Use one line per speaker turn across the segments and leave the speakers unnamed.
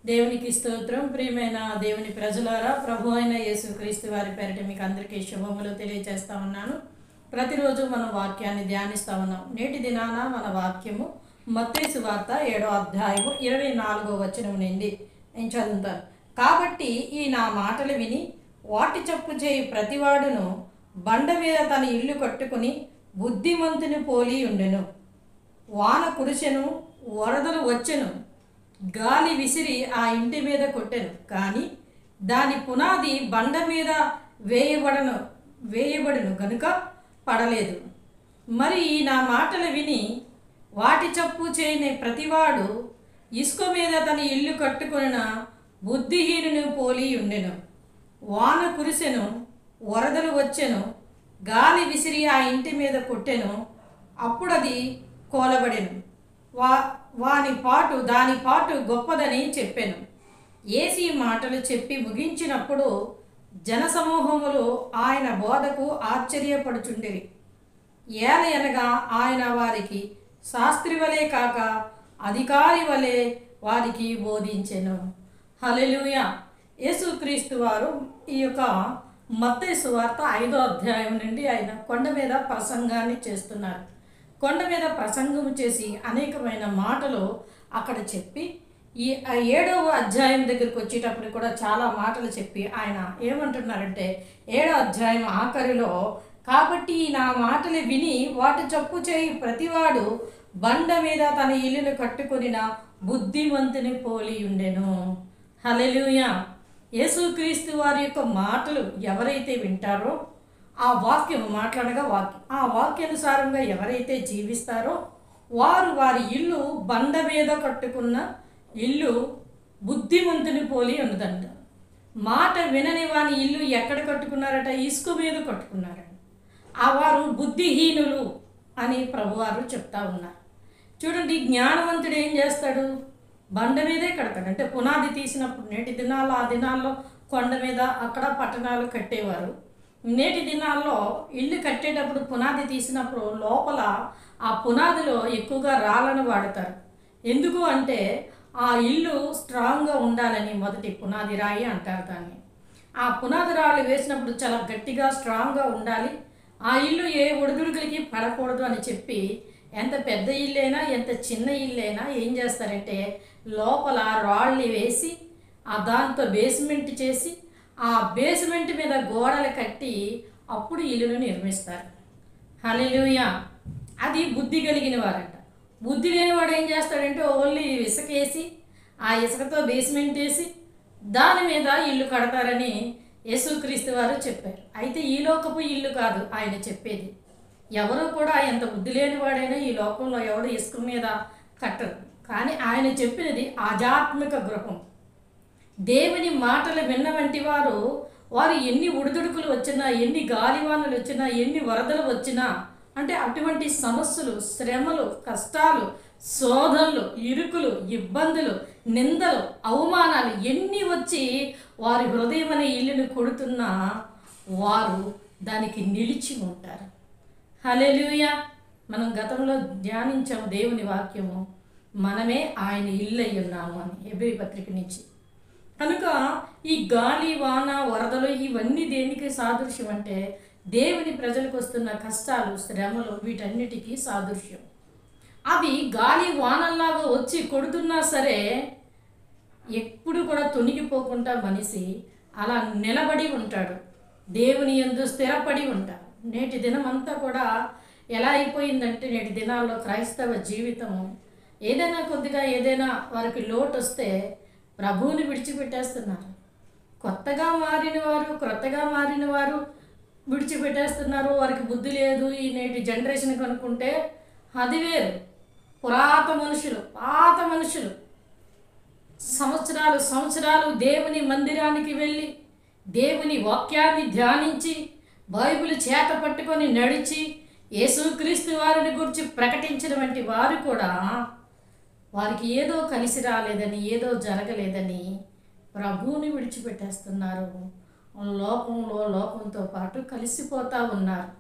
దేవునికి స్తోత్రం. ప్రియమైన దేవుని ప్రజలారా, ప్రభు అయిన యేసుక్రీస్తు వారి పేరిట మీకు అందరికీ శుభములు తెలియజేస్తా ఉన్నాను. ప్రతిరోజు మనం వాక్యాన్ని ధ్యానిస్తూ ఉన్నాం. నేటి దినాన మన వాక్యము మత్తయి సువార్త 7వ అధ్యాయము 24వ వచనం నుండి నేను చదువుతాను. కాబట్టి ఈ నా మాటలు విని వాటి చప్పు చేయి ప్రతివాడును బండ మీద తన ఇల్లు కట్టుకుని బుద్ధిమంతుని పోలి ఉండెను. వాన కురిసెను, వరదలు వచ్చెను, గాలి విసిరి ఆ ఇంటి మీద కొట్టెను, కానీ దాని పునాది బండ మీద వేయబడను గనుక పడలేదు. మరి నా మాటలు విని వాటి చప్పు చేయని ప్రతివాడు ఇసుక మీద తన ఇల్లు కట్టుకొనిన బుద్ధిహీనుని పోలి ఉండెను. వాన కురిసెను, వరదలు వచ్చెను, గాలి విసిరి ఆ ఇంటి మీద కొట్టెను, అప్పుడది కోలబడెను. దాని పాటు గొప్పదని చెప్పాను. యేసు మాటలు చెప్పి ముగించినప్పుడు జనసమూహములు ఆయన బోధకు ఆశ్చర్యపడుచుండిరి. ఏలయనగా ఆయన వారికి శాస్త్రి వలె కాక అధికారి వలె వారికి బోధించెను. హల్లెలూయా. యేసుక్రీస్తు వారు ఈ యొక్క మత్తయి సువార్త 5వ అధ్యాయం నుండి ఆయన కొండ మీద ప్రసంగాన్ని చేస్తున్నారు. కొండ మీద ప్రసంగం చేసి అనేకమైన మాటలు అక్కడ చెప్పి ఈ 7వ అధ్యాయం దగ్గరికి వచ్చేటప్పుడు కూడా చాలా మాటలు చెప్పి ఆయన ఏమంటున్నారంటే 7వ అధ్యాయం ఆఖరిలో, కాబట్టి నా మాటలు విని వాటి చప్పు చేయి ప్రతివాడు బండ మీద తన ఇల్లును కట్టుకొనిన బుద్ధిమంతుని పోలి ఉండెను. హల్లెలూయా. యేసుక్రీస్తు వారి యొక్క మాటలు ఎవరైతే వింటారో, ఆ వాక్యం మాట్లాడగా ఆ వాక్యానుసారంగా ఎవరైతే జీవిస్తారో వారు వారి ఇల్లు బండ మీద కట్టుకున్న ఇల్లు బుద్ధిమంతుని పోలి ఉన్నదంట. మాట వినని వాని ఇల్లు ఎక్కడ కట్టుకున్నారట? ఇసుక మీద కట్టుకున్నారట. ఆ వారు బుద్ధిహీనులు అని ప్రభువారు చెప్తా ఉన్నారు. చూడండి, జ్ఞానవంతుడు ఏం చేస్తాడు? బండ మీదే కడతాడు. అంటే పునాది తీసినప్పుడు నేటి దినాల్లో, ఆ దినాల్లో కొండ మీద అక్కడ పట్టణాలు కట్టేవారు. నేటి దినాల్లో ఇల్లు కట్టేటప్పుడు పునాది తీసినప్పుడు లోపల ఆ పునాదిలో ఎక్కువగా రాళ్ళను వాడతారు. ఎందుకు అంటే ఆ ఇల్లు స్ట్రాంగ్గా ఉండాలని. మొదటి పునాది రాయి అంటారు దాన్ని. ఆ పునాది రాళ్ళు వేసినప్పుడు చాలా గట్టిగా స్ట్రాంగ్గా ఉండాలి. ఆ ఇల్లు ఏ ఒడిదుడుకులకి పడకూడదు అని చెప్పి ఎంత పెద్ద ఇల్లైనా ఎంత చిన్న ఇల్లైనా ఏం చేస్తారంటే లోపల రాళ్ళు వేసి దాంతో బేస్మెంట్ చేసి ఆ బేస్మెంట్ మీద గోడలు కట్టి అప్పుడు ఇల్లును నిర్మిస్తారు. హల్లెలూయా. అది బుద్ధి కలిగిన వారంట. బుద్ధి లేనివాడు ఏం చేస్తాడంటే ఓన్లీ ఇసుకేసి ఆ ఇసుకతో బేస్మెంట్ వేసి దాని మీద ఇల్లు కడతారని యేసుక్రీస్తు వారు చెప్పారు. అయితే ఈ లోకపు ఇల్లు కాదు ఆయన చెప్పేది. ఎవరు కూడా ఎంత బుద్ధి లేనివాడైనా ఈ లోకంలో ఎవడు ఇసుక మీద కట్టరు. కానీ ఆయన చెప్పినది ఆధ్యాత్మిక గృహం. దేవుని మాటలు విన్న వంటి వారు ఎన్ని ఉడుదుడుకులు వచ్చినా, ఎన్ని గాలివానలు వచ్చినా, ఎన్ని వరదలు వచ్చినా, అంటే అటువంటి సమస్యలు, శ్రమలు, కష్టాలు, శోధనలు, ఇరుకులు, ఇబ్బందులు, నిందలు, అవమానాలు ఎన్ని వచ్చి వారి హృదయం అనే ఇల్లును కొడుతున్నా వారు దానికి నిలిచి ఉంటారు. హల్లెలూయా. మనం గతంలో ధ్యానించాం దేవుని వాక్యము, మనమే ఆయన ఇల్లు అయి ఉన్నాము అని హెబ్రీ పత్రిక నుంచి. కనుక ఈ గాలి, వాన, వరదలు ఇవన్నీ దేనికి సాదృశ్యం అంటే దేవుని ప్రజలకు వస్తున్న కష్టాలు, శ్రమలు, వీటన్నిటికీ సాదృశ్యం. అవి గాలి వానల్లాగా వచ్చి కొడుతున్నా సరే ఎప్పుడు కూడా తొణిగిపోకుండా మనిషి అలా నిలబడి ఉంటాడు. దేవుని యందు స్థిరపడి ఉంటాడు. నేటి దినం అంతా కూడా ఎలా అయిపోయిందంటే నేటి దినాల్లో క్రైస్తవ జీవితము ఏదైనా కొద్దిగా ఏదైనా వారికి లోటు వస్తే ప్రభువుని విడిచిపెట్టేస్తున్నారు. క్రొత్తగా మారిన వారు విడిచిపెట్టేస్తున్నారు. వారికి బుద్ధి లేదు ఈ నేటి జనరేషన్ కనుక్కుంటే అది వేరు. పాత మనుషులు సంవత్సరాలు దేవుని మందిరానికి వెళ్ళి దేవుని వాక్యాన్ని ధ్యానించి బైబిల్ చేత పట్టుకొని నడిచి యేసుక్రీస్తు వారిని గురించి ప్రకటించిన వంటి వారు కూడా వారికి ఏదో కలిసి రాలేదని, ఏదో జరగలేదని ప్రభువుని విడిచిపెట్టేస్తున్నారు. లోకంతో పాటు కలిసిపోతూ ఉన్నారు.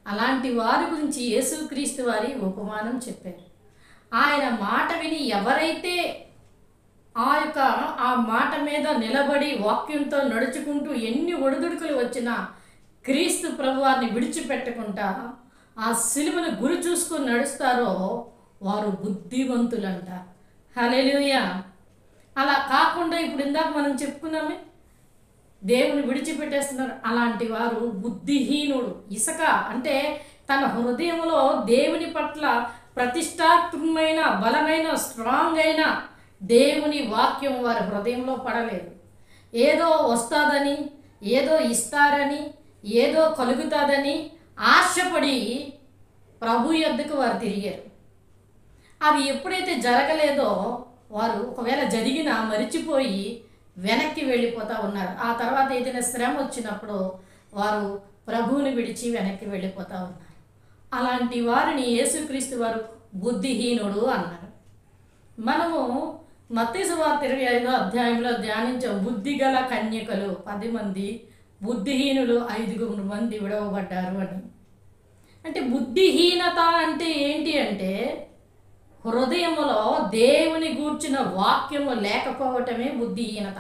అలాంటి వారి గురించి యేసుక్రీస్తు వారి ఉపమానం చెప్పారు. ఆయన మాట విని ఎవరైతే మాట మీద నిలబడి వాక్యంతో నడుచుకుంటూ ఎన్ని ఒడిదుడుకులు వచ్చినా క్రీస్తు ప్రభువారిని విడిచిపెట్టకుండా ఆ సిలువను గురి చూసుకొని నడుస్తారో వారు బుద్ధివంతులంట. హల్లెలూయా. అలా కాకుండా ఇప్పుడు ఇందాక మనం చెప్పుకున్నామే, దేవుని విడిచిపెట్టేస్తున్నారు. అలాంటి వారు బుద్ధిహీనుడు. ఇసుక అంటే తన హృదయంలో దేవుని పట్ల ప్రతిష్టాత్మకమైన బలమైన స్ట్రాంగ్ అయిన దేవుని వాక్యం వారి హృదయంలో పడలేదు. ఏదో వస్తుందని, ఏదో ఇస్తారని, ఏదో కలుగుతుందని ఆశపడి ప్రభు యొద్దకు వారు తిరిగారు. అవి ఎప్పుడైతే జరగలేదో వారు ఒకవేళ జరిగినా మరిచిపోయి వెనక్కి వెళ్ళిపోతూ ఉన్నారు. ఆ తర్వాత ఏదైనా శ్రమ వచ్చినప్పుడు వారు ప్రభువుని విడిచి వెనక్కి వెళ్ళిపోతూ ఉన్నారు. అలాంటి వారిని యేసుక్రీస్తు వారు బుద్ధిహీనుడు అన్నారు. మనము మత్తయి సువార్త 25వ అధ్యాయంలో ధ్యానించాం. బుద్ధిగల కన్యకలు 10 మంది, బుద్ధిహీనులు 5 మంది విడవబడ్డారు అని. అంటే బుద్ధిహీనత అంటే ఏంటి అంటే హృదయములో దేవుని గూర్చిన వాక్యము లేకపోవటమే బుద్ధిహీనత.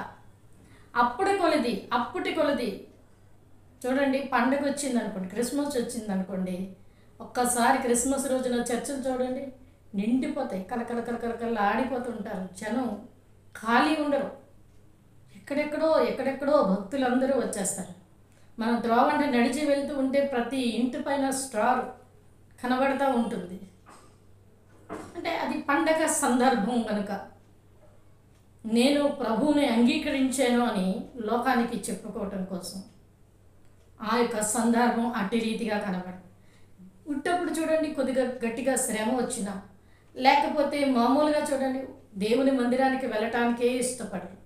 అప్పటి కొలది చూడండి, పండుగ వచ్చిందనుకోండి, క్రిస్మస్ వచ్చిందనుకోండి, ఒక్కసారి క్రిస్మస్ రోజున చర్చలు చూడండి నిండిపోతాయి. కలకల ఆడిపోతుంటారు. జనం ఖాళీ ఉండరు. ఎక్కడెక్కడో భక్తులందరూ వచ్చేస్తారు. మనం త్రోవంట నడిచి వెళ్తూ ఉంటే ప్రతి ఇంటి పైన స్టార్ కనబడుతూ ఉంటుంది. అంటే అది పండగ సందర్భం కనుక నేను ప్రభువుని అంగీకరించాను అని లోకానికి చెప్పుకోవటం కోసం ఆ యొక్క సందర్భం అట్టి రీతిగా కనబడదు. ఉట్టప్పుడు చూడండి, కొద్దిగా గట్టిగా శ్రమ వచ్చినా, లేకపోతే మామూలుగా చూడండి దేవుని మందిరానికి వెళ్ళటానికే ఇష్టపడరు.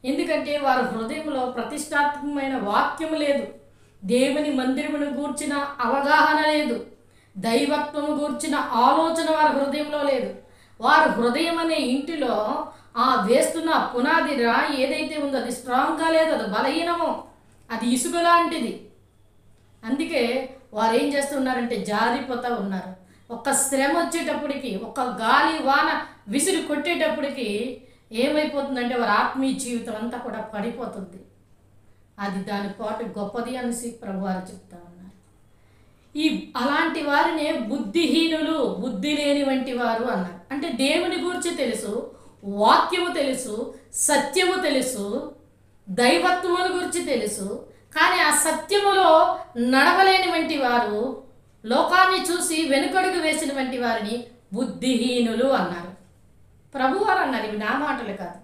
ఎందుకంటే వారి హృదయంలో ప్రతిష్టాత్మకమైన వాక్యము లేదు, దేవుని మందిరమును గూర్చిన అవగాహన లేదు, దైవత్వము గూర్చిన ఆలోచన వారి హృదయంలో లేదు. వారి హృదయం అనే ఇంటిలో ఆ వేస్తున్న పునాది రాయి ఏదైతే ఉందో అది స్ట్రాంగ్గా లేదు, అది బలహీనము, అది ఇసుక లాంటిది. అందుకే వారు ఏం చేస్తున్నారంటే జారిపోతూ ఉన్నారు. ఒక్క శ్రమ వచ్చేటప్పటికి, ఒక్క గాలి వాన విసిరి కొట్టేటప్పటికి ఏమైపోతుందంటే వారి ఆత్మీయ జీవితం అంతా కూడా పడిపోతుంది. అది దాని పాటు గొప్పది అనేసి ప్రభువారు చెప్తా ఉన్నారు. అలాంటి వారినే బుద్ధిహీనులు, బుద్ధి లేని వంటి వారు అన్నారు. అంటే దేవుని గురించి తెలుసు, వాక్యము తెలుసు, సత్యము తెలుసు, దైవత్వముల గురించి తెలుసు, కానీ ఆ సత్యములో నడవలేని వంటి వారు, లోకాన్ని చూసి వెనుకడుగు వేసిన వంటి వారిని బుద్ధిహీనులు అన్నారు. ప్రభువారు అన్నారు. ఇవి నా మాటలు కాదు.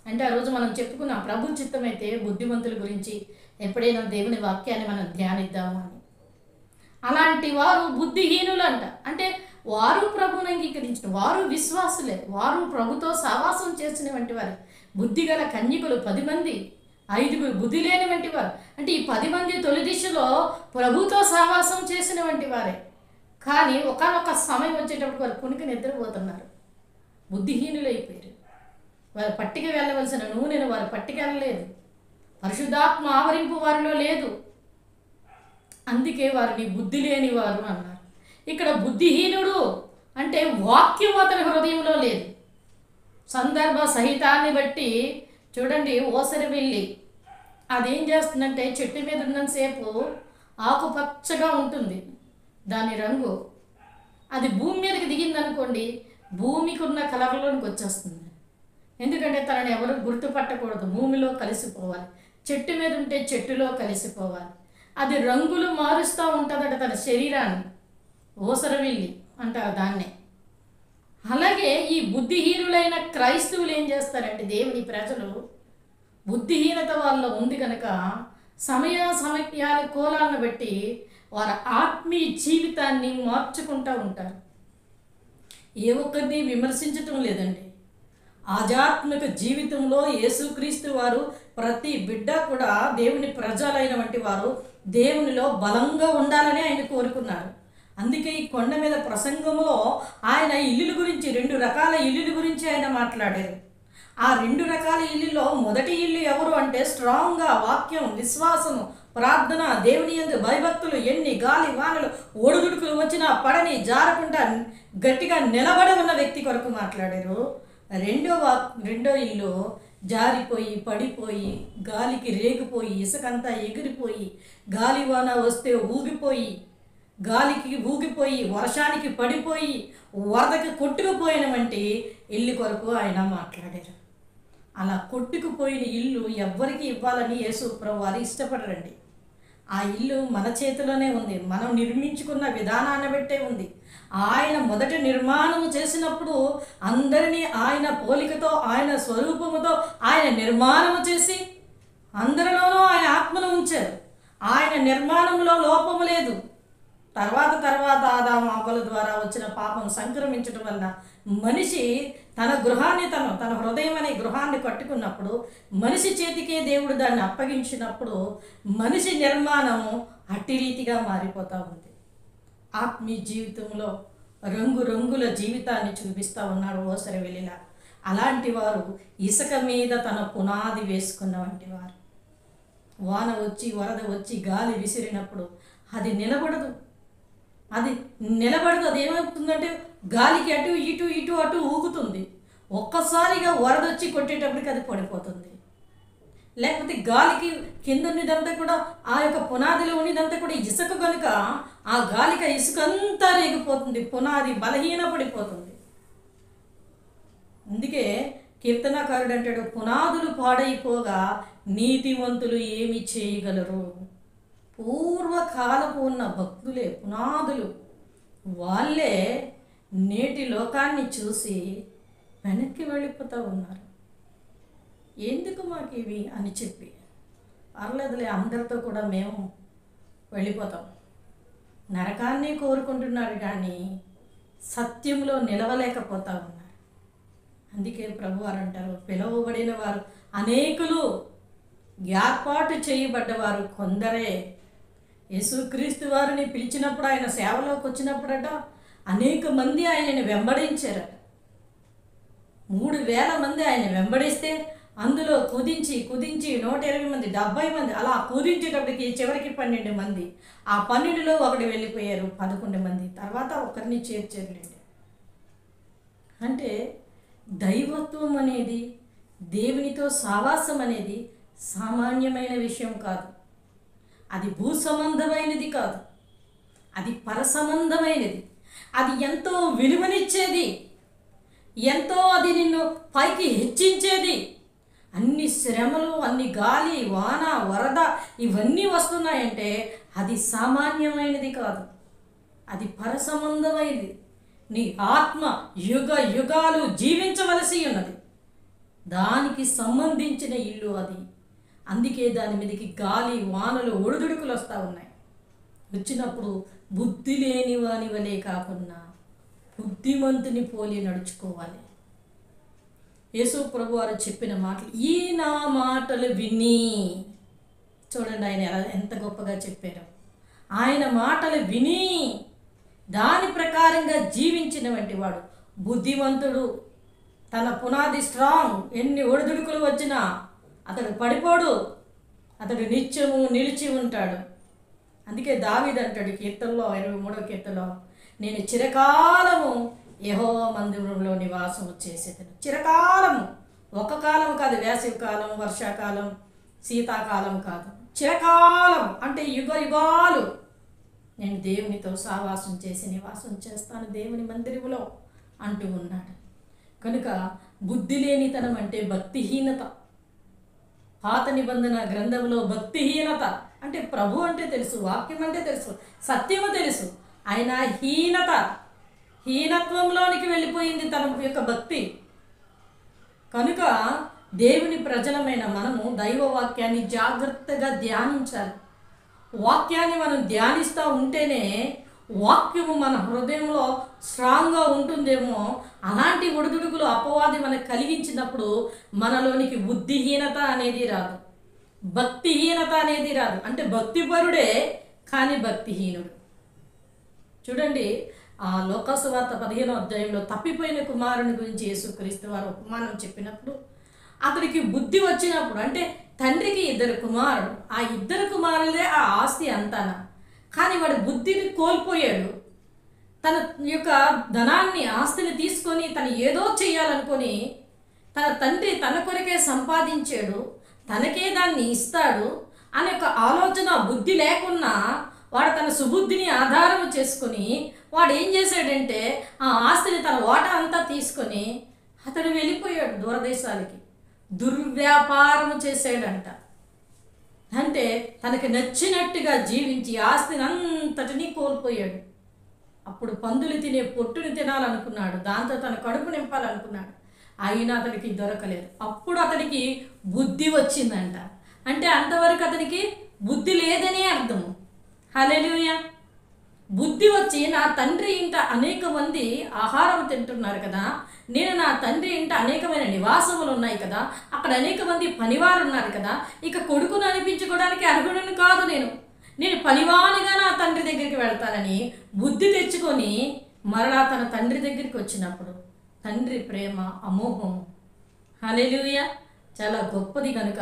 అంటే ఆ రోజు మనం చెప్పుకున్నాం, ప్రభు చిత్తమైతే బుద్ధిమంతుల గురించి ఎప్పుడైనా దేవుని వాక్యాన్ని మనం ధ్యానిద్దాము అని. అలాంటి వారు బుద్ధిహీనులు అంట. అంటే వారు ప్రభువుని అంగీకరించిన వారు విశ్వాసులే, వారు ప్రభుతో సహవాసం చేసిన వంటి వారు. బుద్ధిగల కన్యకులు 10 మంది, 5 బుద్ధి లేని వంటి వారు. అంటే ఈ 10 మంది తొలి దిశలో ప్రభుతో సహవాసం చేసిన వంటి వారే. కానీ ఒకానొక సమయం వచ్చేటప్పుడు వారు కునికి నిద్రపోతున్నారు, బుద్ధిహీనులైపోయారు. వారు పట్టిక వెళ్ళవలసిన నూనెను వారు పట్టిక వెళ్ళలేదు, పరిశుద్ధాత్మ ఆవరింపు వారిలో లేదు. అందుకే వారిని బుద్ధి లేని వారు అన్నారు. ఇక్కడ బుద్ధిహీనుడు అంటే వాక్యం అతని హృదయంలో లేదు. సందర్భ సహితాన్ని బట్టి చూడండి, ఓసరి వెళ్ళి అదేం చేస్తుందంటే చెట్టు మీద ఉన్నంతసేపు ఆకుపచ్చగా ఉంటుంది దాని రంగు. అది భూమి మీదకి దిగిందనుకోండి, భూమికి ఉన్న కలర్లోనికి వచ్చేస్తుంది. ఎందుకంటే తనని ఎవరు గుర్తుపట్టకూడదు, భూమిలో కలిసిపోవాలి. చెట్టు మీద ఉంటే చెట్టులో కలిసిపోవాలి. అది రంగులు మారుస్తూ ఉంటుందట తన శరీరాన్ని, ఓసరవిల్లి అంటారు దాన్నే. అలాగే ఈ బుద్ధిహీనులైన క్రైస్తవులు ఏం చేస్తారంటే, దేవుని ప్రజలు బుద్ధిహీనత వాళ్ళలో ఉంది కనుక సమయాల కోలాలను బట్టి వారి ఆత్మీయ జీవితాన్ని మార్చుకుంటూ ఉంటారు. ఏ ఒక్కరిని విమర్శించటం లేదండి. ఆధ్యాత్మిక జీవితంలో యేసుక్రీస్తు వారు ప్రతి బిడ్డ కూడా దేవుని ప్రజలైన వంటి వారు దేవునిలో బలంగా ఉండాలని ఆయన కోరుకున్నారు. అందుకే ఈ కొండ మీద ప్రసంగంలో ఆయన ఇల్లుల గురించి, 2 రకాల ఇల్లుల గురించి ఆయన మాట్లాడారు. ఆ 2 రకాల ఇల్లులో మొదటి ఇల్లు ఎవరు అంటే స్ట్రాంగ్గా వాక్యం, విశ్వాసము, ప్రార్థన, దేవుని యందు భయభక్తులు, ఎన్ని గాలి వానలు ఒడుదుడుకులు వచ్చినా పడని జారకుండా గట్టిగా నిలబడి ఉన్న వ్యక్తి కొరకు మాట్లాడారు. రెండో ఇల్లు జారిపోయి పడిపోయి గాలికి రేగిపోయి ఇసుకంతా ఎగిరిపోయి గాలివాన వస్తే ఊగిపోయి గాలికి ఊగిపోయి వర్షానికి పడిపోయి వరదకి కొట్టుకుపోయిన వంటి ఇల్లు కొరకు ఆయన మాట్లాడారు. అలా కొట్టుకుపోయిన ఇల్లు ఎవ్వరికి ఇవ్వాలని యేసు ప్రభువారు ఇష్టపడరండి. ఆ ఇల్లు మన చేతిలోనే ఉంది, మనం నిర్మించుకున్న విధానాన్ని బట్టే ఉంది. ఆయన మొదటి నిర్మాణం చేసినప్పుడు అందరినీ ఆయన పోలికతో ఆయన స్వరూపముతో ఆయన నిర్మాణము చేసి అందరిలోనూ ఆయన ఆత్మను ఉంచారు. ఆయన నిర్మాణంలో లోపము లేదు. తర్వాత ఆదాము అవ్వల ద్వారా వచ్చిన పాపం సంక్రమించడం వల్ల మనిషి తన గృహాన్ని తన హృదయం అనే గృహాన్ని కట్టుకున్నప్పుడు మనిషి చేతికే దేవుడు దాన్ని అప్పగించినప్పుడు మనిషి నిర్మాణము అట్టి రీతిగా మారిపోతూ ఉంది. ఆత్మీయ జీవితంలో రంగురంగుల జీవితాన్ని చూపిస్తూ ఉన్నాడు ఓసరవెల్లిలా. అలాంటి వారు ఇసుక మీద తన పునాది వేసుకున్న వంటి వారు. వాన వచ్చి వరద వచ్చి గాలి విసిరినప్పుడు అది నిలబడదు. అది ఏమవుతుందంటే గాలికి అటు ఇటు అటు ఊగుతుంది. ఒక్కసారిగా వరద వచ్చి కొట్టేటప్పటికి అది పడిపోతుంది. లేకపోతే గాలికి కింద ఉన్నదంతా కూడా ఆ యొక్క పునాదిలో ఉన్నదంతా కూడా ఇసుక కనుక ఆ గాలికి ఇసుకంతా రేగిపోతుంది, పునాది బలహీన పడిపోతుంది. అందుకే కీర్తనకారుడు అంటాడు, పునాదులు పాడైపోగా నీతివంతులు ఏమి చేయగలరు. పూర్వకాలపు ఉన్న భక్తులే పునాదులు, వాళ్ళే నేటి లోకాన్ని చూసి వెనక్కి వెళ్ళిపోతూ ఉన్నారు. ఎందుకు మాకు ఇవి అని చెప్పి పర్లేదులే అందరితో కూడా మేము వెళ్ళిపోతాం. నరకాన్ని కోరుకుంటున్నారు కానీ సత్యంలో నిలవలేకపోతూ ఉన్నారు. అందుకే ప్రభువారు అంటారు, పిలువబడిన వారు అనేకులు, ఏర్పాటు చేయబడ్డవారు కొందరే. యేసుక్రీస్తు వారిని పిలిచినప్పుడు ఆయన సేవలోకి వచ్చినప్పుడట అనేక మంది ఆయనని వెంబడించారు. 3,000 మంది ఆయన వెంబడిస్తే అందులో కుదించి 120 మంది 70 మంది అలా కుదించేటప్పటికి చివరికి 12 మంది. ఆ 12లో ఒకటి వెళ్ళిపోయారు, 11 మంది. తర్వాత ఒకరిని చేర్చారులేండి. అంటే దైవత్వం అనేది, దేవునితో సావాసం అనేది సామాన్యమైన విషయం కాదు. అది భూ సంబంధమైనది కాదు, అది పరసంబంధమైనది. అది ఎంతో విలువనిచ్చేది, ఎంతో అది నిన్ను పైకి హెచ్చించేది. అన్ని శ్రమలు, అన్ని గాలి వాన వరద ఇవన్నీ వస్తున్నాయంటే అది సామాన్యమైనది కాదు, అది పరసంబంధమైనది. నీ ఆత్మ యుగ యుగాలు జీవించవలసి ఉన్నది, దానికి సంబంధించిన ఇల్లు అది. అందుకే దాని మీదకి గాలి వానలు ఒడిదుడుకులు వస్తూ ఉన్నాయి. వచ్చినప్పుడు బుద్ధి లేని వాని వలే కాకుండా బుద్ధిమంతుని పోలి నడుచుకోవాలి. యేసు ప్రభు వారు చెప్పిన మాటలు, ఈ నా మాటలు విని, చూడండి ఆయన ఎంత గొప్పగా చెప్పారు. ఆయన మాటలు విని దాని ప్రకారంగా జీవించిన వంటి వాడు బుద్ధిమంతుడు. తన పునాది స్ట్రాంగ్, ఎన్ని ఒడిదుడుకులు వచ్చినా అతడు పడిపోడు, అతడు నిత్యము నిలిచి ఉంటాడు. అందుకే దావీదు అంటాడు కీర్తనలో 23వ కీర్తనలో, నేను చిరకాలము యెహోవా మందిరంలో నివాసం చేసేదను. చిరకాలము, ఒక కాలం కాదు, వేసవి కాలం, వర్షాకాలం, శీతాకాలం కాదు, చిరకాలం అంటే యుగ యుగాలు నేను దేవునితో సావాసం చేసి నివాసం చేస్తాను దేవుని మందిరంలో అంటూ ఉన్నాడు. కనుక బుద్ధి లేనితనం అంటే భక్తిహీనత. పాత నిబంధన గ్రంథంలో భక్తిహీనత అంటే ప్రభు అంటే తెలుసు, వాక్యం అంటే తెలుసు, సత్యము తెలుసు, ఆయన హీనత్వంలోనికి వెళ్ళిపోయింది తన యొక్క భక్తి. కనుక దేవుని ప్రజలమైన మనము దైవ వాక్యాన్ని జాగ్రత్తగా ధ్యానించాలి. వాక్యాన్ని మనం ధ్యానిస్తూ ఉంటేనే వాక్యము మన హృదయంలో స్ట్రాంగ్గా ఉంటుందేమో. అలాంటి ఒడిదుడుకులు అపవాది మనకు కలిగించినప్పుడు మనలోనికి బుద్ధిహీనత అనేది రాదు, భక్తిహీనత అనేది రాదు. అంటే భక్తిపరుడే కానీ భక్తిహీనుడు. చూడండి, ఆ లోకాసువార్త 15వ అధ్యాయంలో తప్పిపోయిన కుమారుని గురించి యేసుక్రీస్తు వారు ఉపమానం చెప్పినప్పుడు అతడికి బుద్ధి వచ్చినప్పుడు, అంటే తండ్రికి 2 కుమారులు, ఆ 2 కుమారులే ఆ ఆస్తి అంతానా, కానీ వాడు బుద్ధిని కోల్పోయాడు. తన యొక్క ధనాన్ని ఆస్తిని తీసుకొని తను ఏదో చేయాలనుకొని తన తండ్రి తన కొరకే సంపాదించాడు, తనకే దాన్ని ఇస్తాడు అనే ఒక ఆలోచన బుద్ధి లేకున్నా వాడు తన సుబుద్ధిని ఆధారం చేసుకొని వాడు ఏం చేశాడంటే ఆ ఆస్తిని తన వాటా అంతా తీసుకొని అతడు వెళ్ళిపోయాడు దూరదేశాలకి, దుర్వ్యాపారం చేశాడంట. అంటే తనకి నచ్చినట్టుగా జీవించి ఆస్తిని అంతటినీ కోల్పోయాడు. అప్పుడు పందులు తినే పొట్టుని తినాలనుకున్నాడు, దాంతో తన కడుపు నింపాలనుకున్నాడు, అయినా అతనికి దొరకలేదు. అప్పుడు అతనికి బుద్ధి వచ్చిందంట. అంటే అంతవరకు అతనికి బుద్ధి లేదనే అర్థము. హల్లెలూయా. బుద్ధి వచ్చి నా తండ్రి ఇంట అనేక మంది ఆహారం తింటున్నారు కదా, నేను నా తండ్రి ఇంట అనేకమైన నివాసములు ఉన్నాయి కదా, అక్కడ అనేక మంది పనివారు ఉన్నారు కదా, ఇక కొడుకును అనిపించుకోవడానికి అర్హుడను కాదు, నేను పనివానిగా నా తండ్రి దగ్గరికి వెళ్తానని బుద్ధి తెచ్చుకొని మరలా తన తండ్రి దగ్గరికి వచ్చినప్పుడు తండ్రి ప్రేమ అమోఘము. హల్లెలూయా. చాలా గొప్పది కనుక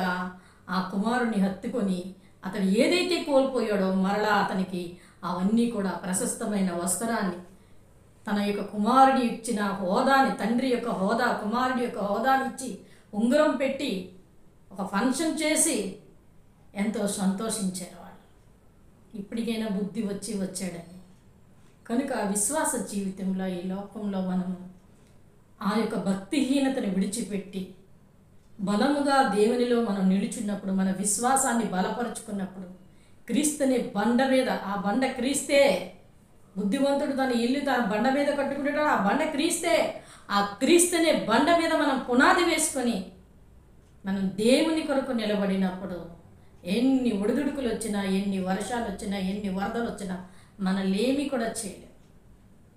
ఆ కుమారుని హత్తుకొని అతడు ఏదైతే కోల్పోయాడో మరలా అతనికి అవన్నీ కూడా ప్రశస్తమైన వస్త్రాన్ని, తన యొక్క కుమారుడి ఇచ్చిన హోదాని, తండ్రి యొక్క హోదా, కుమారుడి యొక్క హోదాని ఇచ్చి ఉంగరం పెట్టి ఒక ఫంక్షన్ చేసి ఎంతో సంతోషించారు వాళ్ళు. ఇప్పటికైనా బుద్ధి వచ్చాడని. కనుక విశ్వాస జీవితంలో ఈ లోకంలో మనము ఆ యొక్క భక్తిహీనతను విడిచిపెట్టి బలముగా దేవునిలో మనం నిలుచున్నప్పుడు, మన విశ్వాసాన్ని బలపరుచుకున్నప్పుడు, క్రీస్తుని బండ మీద, ఆ బండ క్రీస్తే, బుద్ధివంతుడు తన ఇల్లు తన బండ మీద కట్టుకుంటాడు, ఆ బండ క్రీస్తే, ఆ క్రీస్తునే బండ మీద మనం పునాది వేసుకొని మనం దేవుని కొరకు నిలబడినప్పుడు ఎన్ని ఒడిదుడుకులు వచ్చినా, ఎన్ని వర్షాలు వచ్చినా, ఎన్ని వరదలు వచ్చినా మనల్ని కూడా చేయలేము.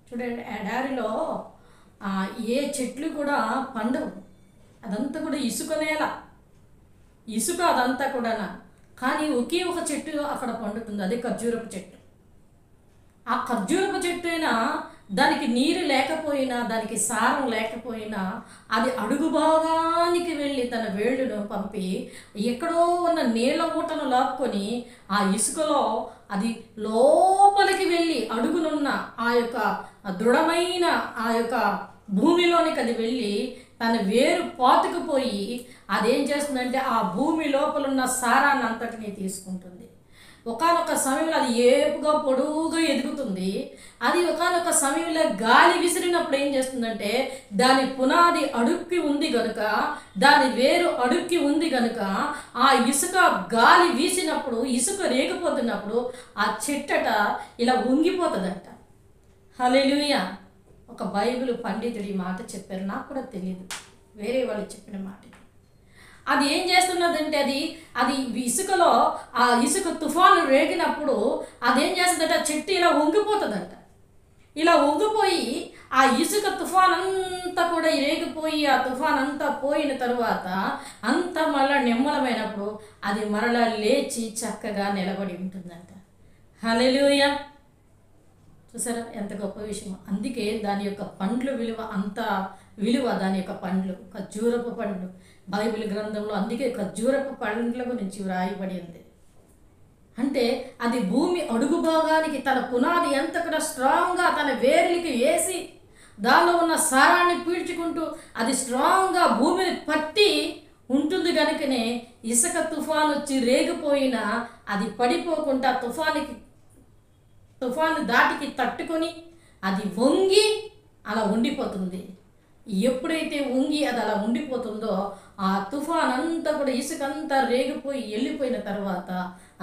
చూడండి, ఎడారిలో ఏ చెట్లు కూడా పండవు, అదంతా కూడా ఇసుక నేల, ఇసుక అదంతా కూడా. కానీ ఒకే ఒక చెట్టు అక్కడ పండుతుంది, అదే ఖర్జూరపు చెట్టు. ఆ ఖర్జూరపు చెట్టు అయినా దానికి నీరు లేకపోయినా, దానికి సారం లేకపోయినా అది అడుగు భాగానికి వెళ్ళి తన వేళ్ళను పంపి ఎక్కడో ఉన్న నీళ్ళ మూటను లాక్కొని ఆ ఇసుకలో అది లోపలికి వెళ్ళి అడుగునున్న ఆ యొక్క దృఢమైన ఆ యొక్క భూమిలోనికి అది వెళ్ళి తన వేరు పాతుకుపోయి అదేం చేస్తుందంటే ఆ భూమి లోపల ఉన్న సారాన్ని అంతటినీ తీసుకుంటుంది. ఒకానొక సమయంలో అది ఏపుగా పొడువుగా ఎదుగుతుంది. అది ఒకానొక సమయంలో గాలి విసిరినప్పుడు ఏం చేస్తుందంటే దాని పునాది అడుక్కి ఉంది కనుక, దాని వేరు అడుక్కి ఉంది కనుక ఆ ఇసుక గాలి వీసినప్పుడు, ఇసుక రేగిపోతున్నప్పుడు ఆ చెట్టట ఇలా వంగిపోతుందంట. హల్లెలూయా. ఒక బైబిల్ పండితుడు ఈ మాట చెప్పారు, నాకు కూడా తెలియదు, వేరే వాళ్ళు చెప్పిన మాట. అది ఏం చేస్తున్నదంటే అది ఇసుకలో ఆ ఇసుక తుఫాను రేగినప్పుడు అదేం చేస్తుందంటే ఆ చెట్టు ఇలా వంగిపోతుందంట. ఇలా వంగిపోయి ఆ ఇసుక తుఫాన్ అంతా కూడా రేగిపోయి ఆ తుఫాన్ అంతా పోయిన తరువాత అంతా మళ్ళా నిమ్మలమైనప్పుడు అది మరలా లేచి చక్కగా నిలబడి ఉంటుందంట. హల్లెలూయా. చూసారా ఎంత గొప్ప విషయం. అందుకే దాని యొక్క పండ్లు విలువ, అంత విలువ దాని యొక్క పండ్లు, ఖర్జూరపు పండ్లు. బైబిల్ గ్రంథంలో అందుకే ఖర్జూరపు పండ్ల గురించి వ్రాయబడి ఉంది. అంటే అది భూమి అడుగు భాగానికి తన పునాది ఎంత కూడా స్ట్రాంగ్గా తన వేర్లకి వేసి దానిలో ఉన్న సారాన్ని పీల్చుకుంటూ అది స్ట్రాంగ్గా భూమిని పట్టి ఉంటుంది కనుకనే ఇసుక తుఫాను వచ్చి రేగిపోయినా అది పడిపోకుండా తుఫాను దాటికి తట్టుకొని అది వంగి అలా ఉండిపోతుంది. ఎప్పుడైతే వంగి అది అలా ఉండిపోతుందో ఆ తుఫాన్ అంతా కూడా ఇసుకంతా రేగిపోయి వెళ్ళిపోయిన తర్వాత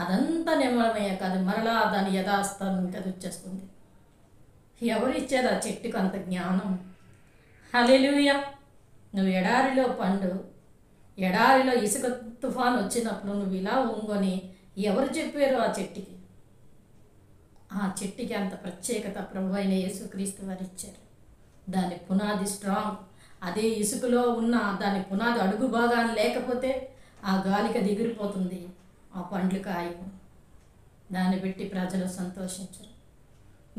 అదంతా నిమ్మలమయ్యాక అది మరలా దాని యథాస్థానానికి అది వచ్చేస్తుంది. ఎవరిచ్చారు ఆ చెట్టుకు అంత జ్ఞానం? హల్లెలూయా. నువ్వు ఎడారిలో పండు, ఎడారిలో ఇసుక తుఫాన్ వచ్చినప్పుడు నువ్వు ఇలా వంగొని ఎవరు చెప్పారు ఆ చెట్టుకి? ఆ చెట్టుకి అంత ప్రత్యేకత ప్రభు అయిన యేసుక్రీస్తు వారు ఇచ్చారు. దాని పునాది స్ట్రాంగ్. అదే ఇసుకలో ఉన్న దాని పునాది అడుగు భాగాన్ని లేకపోతే ఆ గాలికి దిగిరిపోతుంది, ఆ పండ్లు కాయవు. దాన్ని బట్టి ప్రజలు సంతోషించరు.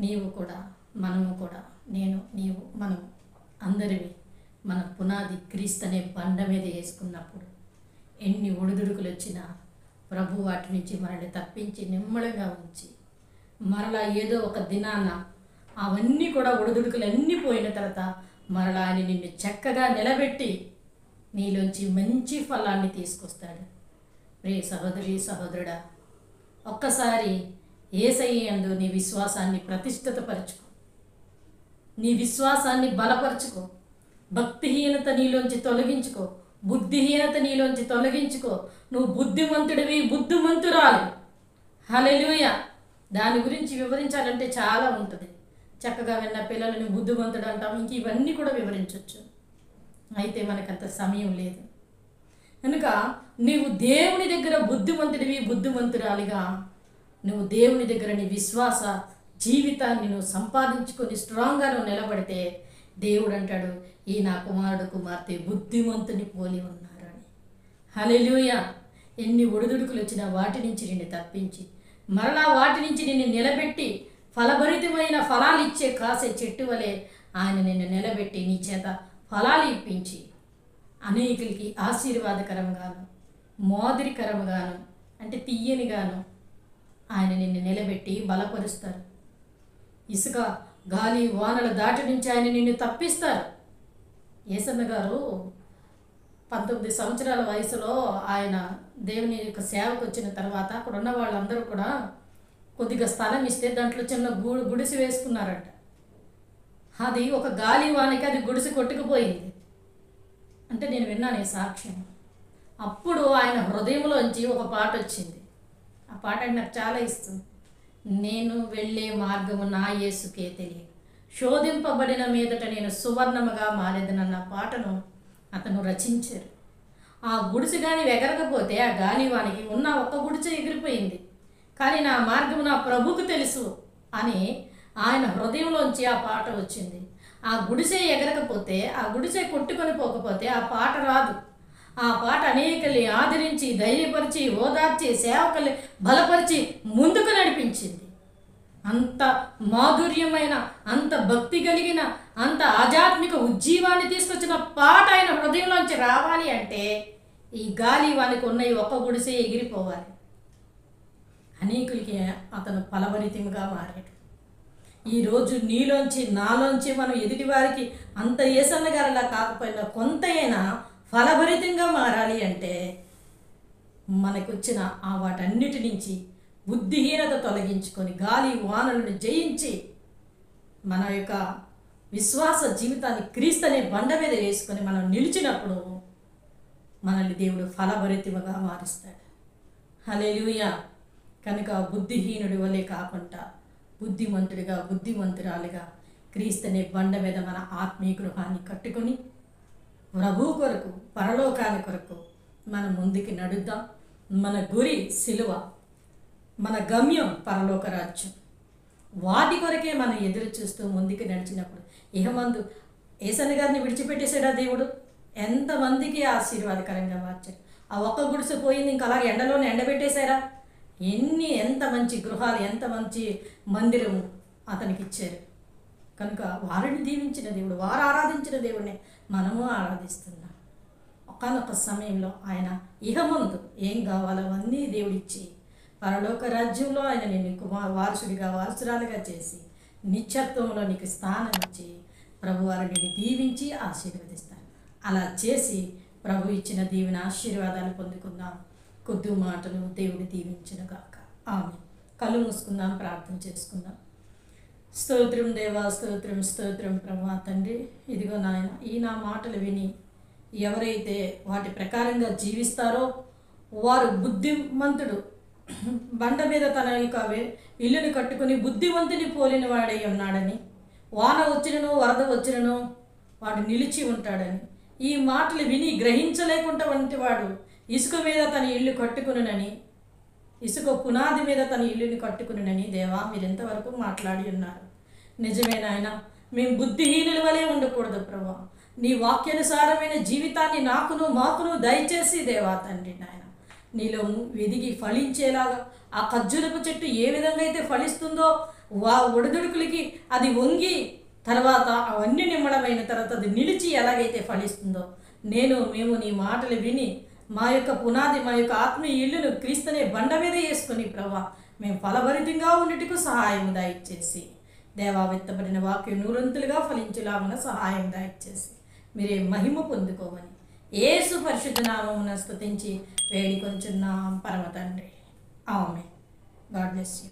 నీవు కూడా, మనము కూడా, నేను, నీవు, మనము అందరివి మన పునాది క్రీస్తు అనే బండ మీద వేసుకున్నప్పుడు ఎన్ని ఒడిదుడుకులు వచ్చినా ప్రభు వాటి నుంచి మనల్ని తప్పించి నిమ్మళంగా ఉంచి మరలా ఏదో ఒక దినాన అవన్నీ కూడా ఒడిదుడుకులు అన్నీ పోయిన తర్వాత మరలా ఆయన నిన్ను చక్కగా నిలబెట్టి నీలోంచి మంచి ఫలాన్ని తీసుకొస్తాడు. ప్రియ సహోదరి సహోదరుడా, ఒక్కసారి యేసయ్య యందు నీ విశ్వాసాన్ని ప్రతిష్ఠితపరచుకో, నీ విశ్వాసాన్ని బలపరచుకో. భక్తిహీనత నీలోంచి తొలగించుకో, బుద్ధిహీనత నీలోంచి తొలగించుకో. నువ్వు బుద్ధిమంతుడివి, బుద్ధిమంతురాలు. హల్లెలూయా. దాని గురించి వివరించాలంటే చాలా ఉంటుంది. చక్కగా విన్న పిల్లలని బుద్ధిమంతుడు అంటాం, ఇంక ఇవన్నీ కూడా వివరించవచ్చు. అయితే మనకంత సమయం లేదు కనుక నీవు దేవుని దగ్గర బుద్ధిమంతుడివి, బుద్ధిమంతురాలిగా నువ్వు దేవుని దగ్గర నీ విశ్వాస జీవితాన్ని నువ్వు సంపాదించుకొని స్ట్రాంగ్గా నువ్వు నిలబడితే దేవుడు అంటాడు, ఈ నా కుమారుడు కుమార్తె బుద్ధిమంతుని పోలి ఉన్నారు అని. హల్లెలూయా. ఎన్ని ఒడిదుడుకులు వచ్చినా వాటి నుంచి నిన్ను తప్పించి మరలా వాటి నుంచి నిన్ను నిలబెట్టి ఫలభరితమైన ఫలాలు ఇచ్చే కాసే చెట్టు వలె ఆయన నిన్ను నిలబెట్టి నీ చేత ఫలాలు ఇప్పించి అనేకులకి ఆశీర్వాదకరంగాను మాదిరికరంగాను అంటే తీయనిగాను ఆయన నిన్ను నిలబెట్టి బలపరుస్తారు. ఇసుక గాలి వానల దాటి నుంచి ఆయన నిన్ను తప్పిస్తారు. యేసన్న గారు 19 సంవత్సరాల వయసులో ఆయన దేవుని యొక్క సేవకు వచ్చిన తర్వాత అక్కడ ఉన్న వాళ్ళందరూ కూడా కొద్దిగా స్థలం ఇస్తే దాంట్లో చిన్న గుడిసె వేసుకున్నారట. అది ఒక గాలి వానికి అది గుడిసె కొట్టుకుపోయింది అంటే నేను విన్నాను ఈ సాక్ష్యం. అప్పుడు ఆయన హృదయంలోంచి ఒక పాట వచ్చింది. ఆ పాట అంటే నాకు చాలా ఇష్టం. నేను వెళ్ళే మార్గము నా యేసుకే తెలియదు, శోధింపబడిన మీదట నేను సువర్ణముగా మారేదనన్న పాటను అతను రచించారు. ఆ గుడిసె కానీ ఎగరకపోతే ఆ గాలివానికి ఉన్న ఒక్క గుడిసె ఎగిరిపోయింది. కానీ నా మార్గము నా ప్రభుకు తెలుసు అని ఆయన హృదయంలోంచి ఆ పాట వచ్చింది. ఆ గుడిసె ఎగరకపోతే, ఆ గుడిసె కొట్టుకొని పోకపోతే ఆ పాట రాదు. ఆ పాట అనేకల్ని ఆదరించి ధైర్యపరిచి ఓదార్చి సేవకుల్ని బలపరిచి ముందుకు నడిపించింది. అంత మాధుర్యమైన, అంత భక్తి కలిగిన, అంత ఆధ్యాత్మిక ఉజ్జీవాన్ని తీసుకొచ్చిన పాట ఆయన హృదయంలోంచి రావాలి అంటే ఈ గాలి వానికి ఉన్న ఈ ఒక్క గుడిసే ఎగిరిపోవాలి. అనేకులకి అతను ఫలభరితంగా మారాడు. ఈరోజు నీలోంచి నాలోంచి మనం ఎదుటి వారికి అంత యేసన్న గారిలా కాకపోయినా కొంతైనా ఫలభరితంగా మారాలి అంటే మనకు వచ్చిన ఆ వాటన్నిటి నుంచి బుద్ధిహీనత తొలగించుకొని గాలి వానలను జయించి మన యొక్క విశ్వాస జీవితాన్ని క్రీస్తు అనే బండ మీద వేసుకొని మనం నిలిచినప్పుడు మనల్ని దేవుడు ఫలభరితముగా మారుస్తాడు. హల్లెలూయా. కనుక బుద్ధిహీనుడి వలె కాకుండా బుద్ధిమంతుడిగా బుద్ధిమంతురాలిగా క్రీస్తు అనే బండ మీద మన ఆత్మీయ గృహాన్ని కట్టుకొని ప్రభు కొరకు పరలోకాని కొరకు మనం ముందుకి నడుద్దాం. మన గురి సిలువ, మన గమ్యం పరలోక రాజ్యం. వాటి కొరకే మనం ఎదురు చూస్తూ ముందుకు నడిచినప్పుడు ఇహమందు యేసన్న గారిని విడిచిపెట్టేశాడా దేవుడు? ఎంతమందికి ఆశీర్వాదకరంగా మార్చారు. ఆ ఒక్క గుడిసె పోయింది, ఇంకా అలాగే ఎండలోనే ఎండబెట్టేశారా? ఎంత మంచి గృహాలు, ఎంత మంచి మందిరం అతనికి ఇచ్చారు. కనుక వారిని దీవించిన దేవుడు, వారు ఆరాధించిన దేవుడిని మనము ఆరాధిస్తున్నాం. ఒకానొక సమయంలో ఆయన ఇహమందు ఏం కావాలో అన్నీ దేవుడిచ్చి పరలోక రాజ్యంలో ఆయన నిన్ను వారసుడిగా వారసురాలుగా చేసి నిత్యత్వంలో నీకు స్థానం ఇచ్చి ప్రభు వారిని దీవించి ఆశీర్వదిస్తారు. అలా చేసి ప్రభు ఇచ్చిన దీవెన ఆశీర్వాదాలు పొందుకుందాం. కొద్ది మాటలు దేవుడు దీవించును గాక. ఆమేన్. కళ్ళు మూసుకుందాం, ప్రార్థన చేసుకుందాం. స్తోత్రం దేవా, స్తోత్రం స్తోత్రం ప్రభువా తండ్రి. ఇదిగో నాయన, ఈ నా మాటలు విని ఎవరైతే వాటి ప్రకారంగా జీవిస్తారో వారు బుద్ధిమంతుడు బండ మీద తన యొక్క ఇల్లుని కట్టుకుని బుద్ధివంతుని పోలిన వాడై ఉన్నాడని, వాన వచ్చినను వరద వచ్చినను వాడు నిలిచి ఉంటాడని, ఈ మాటలు విని గ్రహించలేకుండా వంటి వాడు ఇసుక మీద తన ఇల్లు కట్టుకునని, ఇసుక పునాది మీద తన ఇల్లుని కట్టుకునని దేవా మీరు ఎంతవరకు మాట్లాడి ఉన్నారు. నిజమే నాయన, మేము బుద్ధిహీనుల వలె ఉండకూడదు ప్రభా. నీ వాక్యానుసారమైన జీవితాన్ని నాకును మాకును దయచేసి దేవా తండ్రి నాయన, నీలో వెదిగి ఫలించేలాగా ఆ ఖర్జూరపు చెట్టు ఏ విధంగా అయితే ఫలిస్తుందో ఒడిదుడుకులకి అది వంగి తర్వాత అవన్నీ నిమ్మడమైన తర్వాత అది నిలిచి ఎలాగైతే ఫలిస్తుందో మేము నీ మాటలు విని మా యొక్క పునాది, మా యొక్క ఆత్మీయ ఇల్లును క్రీస్తునే బండ మీద వేసుకొని ప్రభా మేము ఫలభరితంగా ఉండేటకు సహాయం దయచేసి దేవా విత్తబడిన వాక్యం నూరంతులుగా ఫలించేలాగా సహాయం దయచేసి మీరే మహిమ పొందుకోమని యేసు పరిశుద్ధ నామమున స్తుతించి వేడుకొంచున్నాం పరమ తండ్రి. ఆమేన్. God bless you.